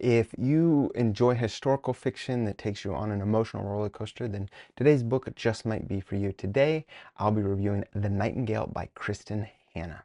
If you enjoy historical fiction that takes you on an emotional roller coaster, then today's book just might be for you. Today, I'll be reviewing The Nightingale by Kristin Hannah.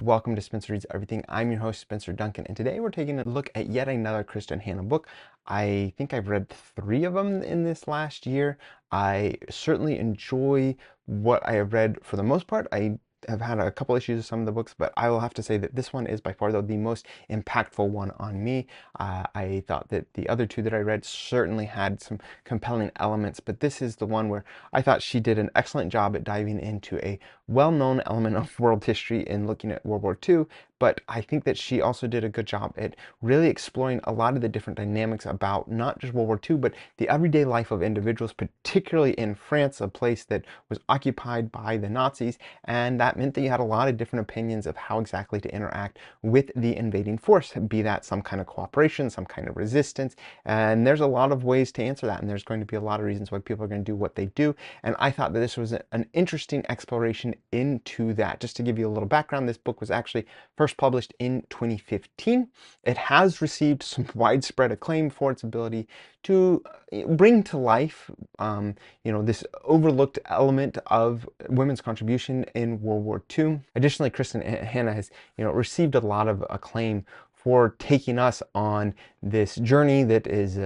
Welcome to Spencer Reads Everything. I'm your host, Spencer Duncan, and today we're taking a look at yet another Kristin Hannah book. I think I've read 3 of them in this last year. I certainly enjoy what I have read for the most part. I have had a couple issues with some of the books, but I will have to say that this one is by far, though, the most impactful one on me. I thought that the other 2 that I read certainly had some compelling elements, but this is the one where I thought she did an excellent job at diving into a well-known element of world history in looking at World War II, but I think that she also did a good job at really exploring a lot of the different dynamics about not just World War II, but the everyday life of individuals, particularly in France, a place that was occupied by the Nazis, and that meant that you had a lot of different opinions of how exactly to interact with the invading force, be that some kind of cooperation, some kind of resistance, and there's a lot of ways to answer that, and there's going to be a lot of reasons why people are going to do what they do, and I thought that this was an interesting exploration into that. Just to give you a little background, this book was actually first published in 2015. It has received some widespread acclaim for its ability to bring to life, this overlooked element of women's contribution in World War II. Additionally, Kristin Hannah has, received a lot of acclaim for taking us on this journey that is,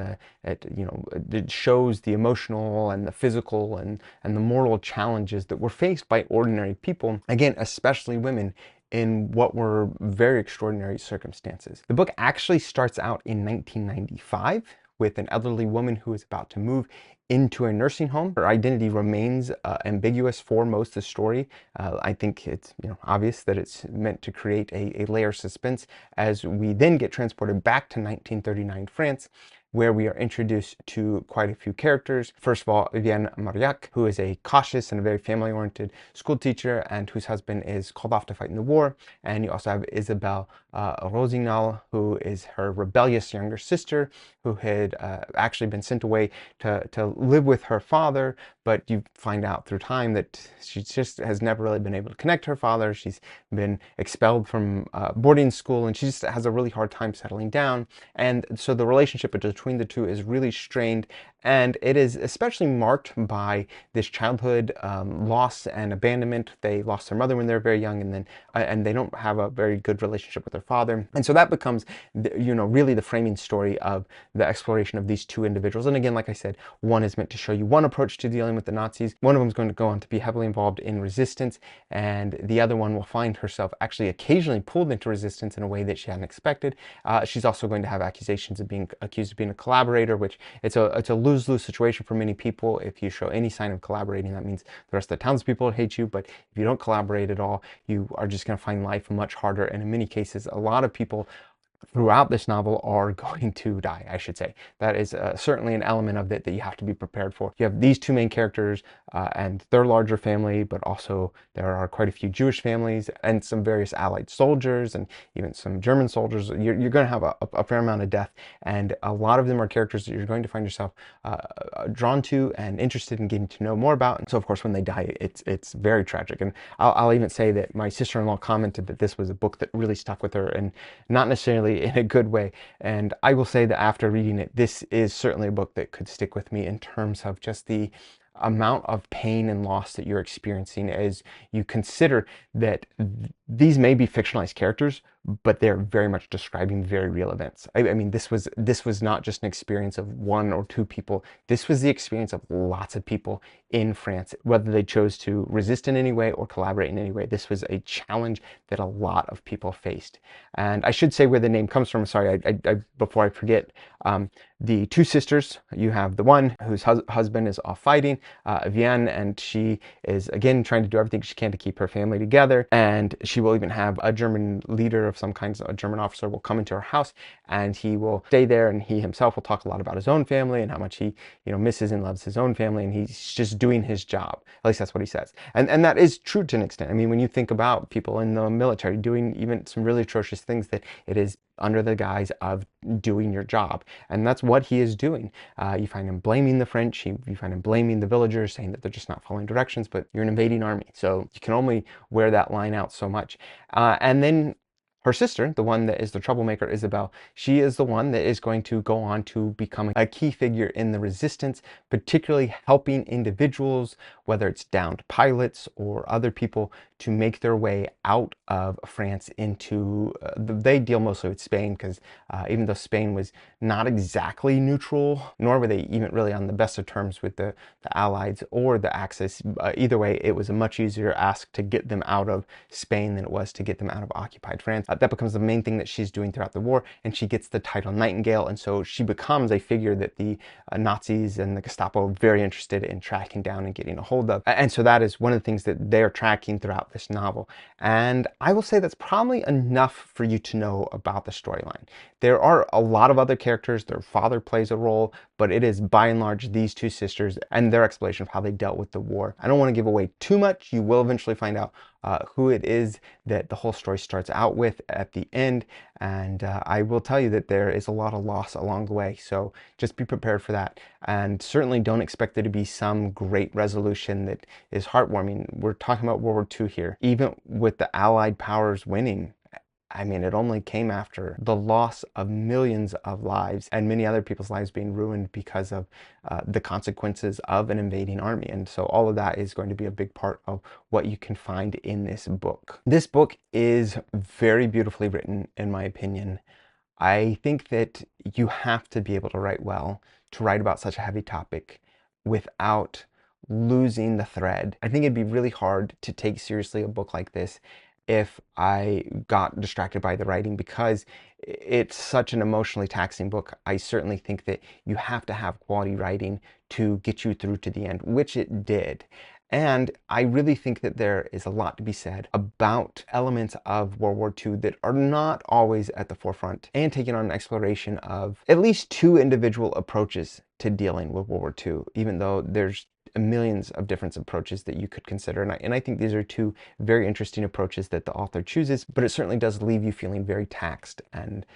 it shows the emotional and the physical and the moral challenges that were faced by ordinary people, again, especially women, in what were very extraordinary circumstances. The book actually starts out in 1995 with an elderly woman who is about to move into a nursing home. Her identity remains ambiguous for most of the story. I think it's obvious that it's meant to create a layer of suspense as we then get transported back to 1939 France, where we are introduced to quite a few characters. First of all, Vianne, who is a cautious and a very family-oriented school teacher and whose husband is called off to fight in the war. And you also have Isabelle Rossignol, who is her rebellious younger sister, who had actually been sent away to live with her father, but you find out through time that she just has never really been able to connect to her father. She's been expelled from boarding school, and she just has a really hard time settling down. And so the relationship between the 2 is really strained, and it is especially marked by this childhood loss and abandonment. They lost their mother when they were very young, and then and they don't have a very good relationship with their father, and so that becomes really the framing story of the exploration of these 2 individuals. And again, like I said, one is meant to show you one approach to dealing with the Nazis. One of them is going to go on to be heavily involved in resistance, and the other one will find herself actually occasionally pulled into resistance in a way that she hadn't expected. She's also going to have accusations of being accused of being a collaborator, which it's a lose-lose situation for many people. If you show any sign of collaborating, that means the rest of the townspeople hate you, but if you don't collaborate at all, you are just going to find life much harder, and in many cases, a lot of people throughout this novel are going to die, I should say. That is certainly an element of it that you have to be prepared for. You have these 2 main characters and their larger family, but also there are quite a few Jewish families and some various Allied soldiers and even some German soldiers. You're going to have a fair amount of death, and a lot of them are characters that you're going to find yourself drawn to and interested in getting to know more about. And so, of course, when they die, it's very tragic. And I'll even say that my sister-in-law commented that this was a book that really stuck with her, and not necessarily in a good way. And I will say that after reading it, this is certainly a book that could stick with me in terms of just the amount of pain and loss that you're experiencing as you consider that these may be fictionalized characters, but they're very much describing very real events. I mean, this was not just an experience of 1 or 2 people. This was the experience of lots of people in France, whether they chose to resist in any way or collaborate in any way. This was a challenge that a lot of people faced. And I should say where the name comes from. Sorry, before I forget, the 2 sisters, you have the one whose husband is off fighting, Vianne, and she is again trying to do everything she can to keep her family together, and she will even have a German leader of some kind, a German officer will come into her house, and he will stay there, and he himself will talk a lot about his own family and how much he misses and loves his own family, and he's just doing his job. At least that's what he says, and that is true to an extent. I mean, when you think about people in the military doing even some really atrocious things, that it is under the guise of doing your job, and that's what he is doing. You find him blaming the French, you find him blaming the villagers, saying that they're just not following directions, but you're an invading army, so you can only wear that line out so much. And then Her sister, the one that is the troublemaker, Isabelle, she is the one that is going to go on to become a key figure in the resistance, particularly helping individuals, whether it's downed pilots or other people, to make their way out of France into, they deal mostly with Spain, because even though Spain was not exactly neutral, nor were they even really on the best of terms with the Allies or the Axis, either way, it was a much easier ask to get them out of Spain than it was to get them out of occupied France. That becomes the main thing that she's doing throughout the war, and she gets the title Nightingale, and so she becomes a figure that the Nazis and the Gestapo are very interested in tracking down and getting a hold of. And so that is one of the things that they're tracking throughout this novel. And I will say that's probably enough for you to know about the storyline. There are a lot of other characters. Their father plays a role, but it is by and large these two sisters and their explanation of how they dealt with the war. I don't want to give away too much. You will eventually find out who it is that the whole story starts out with at the end, and I will tell you that there is a lot of loss along the way, so just be prepared for that, and certainly don't expect there to be some great resolution that is heartwarming. We're talking about World War II here. Even with the Allied powers winning, I mean, it only came after the loss of millions of lives and many other people's lives being ruined because of the consequences of an invading army. And so all of that is going to be a big part of what you can find in this book. This book is very beautifully written, in my opinion. I think that you have to be able to write well to write about such a heavy topic without losing the thread. I think it'd be really hard to take seriously a book like this if I got distracted by the writing, because it's such an emotionally taxing book. I certainly think that you have to have quality writing to get you through to the end, which it did. And I really think that there is a lot to be said about elements of World War II that are not always at the forefront, and taking on an exploration of at least two individual approaches to dealing with World War II, even though there's millions of different approaches that you could consider. And I think these are two very interesting approaches that the author chooses, but it certainly does leave you feeling very taxed and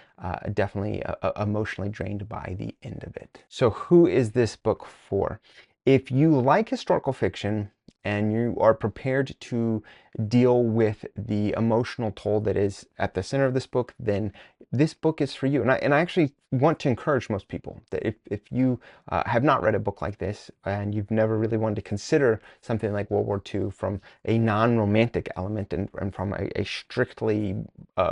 definitely emotionally drained by the end of it. So who is this book for? If you like historical fiction and you are prepared to deal with the emotional toll that is at the center of this book, then this book is for you. And I actually want to encourage most people that if you have not read a book like this, and you've never really wanted to consider something like World War II from a non-romantic element and from a strictly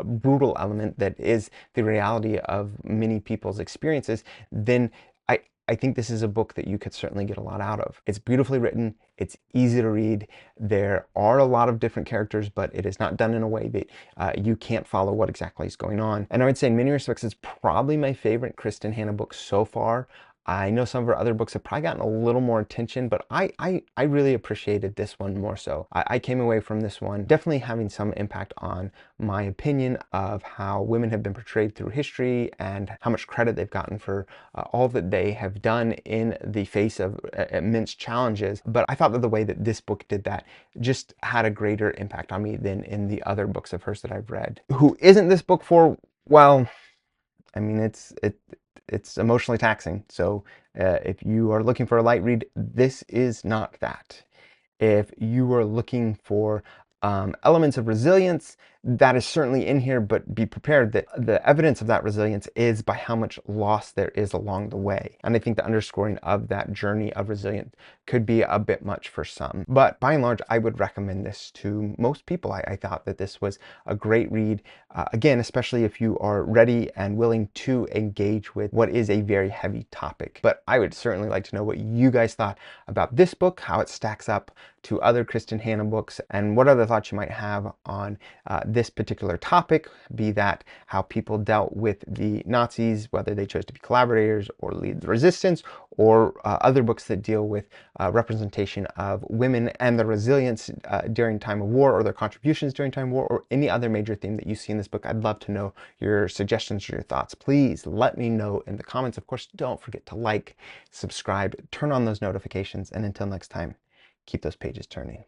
brutal element that is the reality of many people's experiences, then I think this is a book that you could certainly get a lot out of. It's beautifully written, it's easy to read, there are a lot of different characters, but it is not done in a way that you can't follow what exactly is going on. And I would say in many respects it's probably my favorite Kristin Hannah book so far. I know some of her other books have probably gotten a little more attention, but I really appreciated this one more so. I came away from this one definitely having some impact on my opinion of how women have been portrayed through history and how much credit they've gotten for all that they have done in the face of immense challenges. But I thought that the way that this book did that just had a greater impact on me than in the other books of hers that I've read. Who isn't this book for? Well, I mean, it's emotionally taxing. So if you are looking for a light read, this is not that. If you are looking for elements of resilience, that is certainly in here, but be prepared that the evidence of that resilience is by how much loss there is along the way. And I think the underscoring of that journey of resilience could be a bit much for some. But by and large, I would recommend this to most people. I thought that this was a great read. Again, especially if you are ready and willing to engage with what is a very heavy topic. But I would certainly like to know what you guys thought about this book, how it stacks up to other Kristin Hannah books, and what other thoughts you might have on this particular topic, be that how people dealt with the Nazis, whether they chose to be collaborators or lead the resistance, or other books that deal with representation of women and their resilience during time of war, or their contributions during time of war, or any other major theme that you see in this book. I'd love to know your suggestions or your thoughts. Please let me know in the comments. Of course, don't forget to like, subscribe, turn on those notifications, and until next time, keep those pages turning.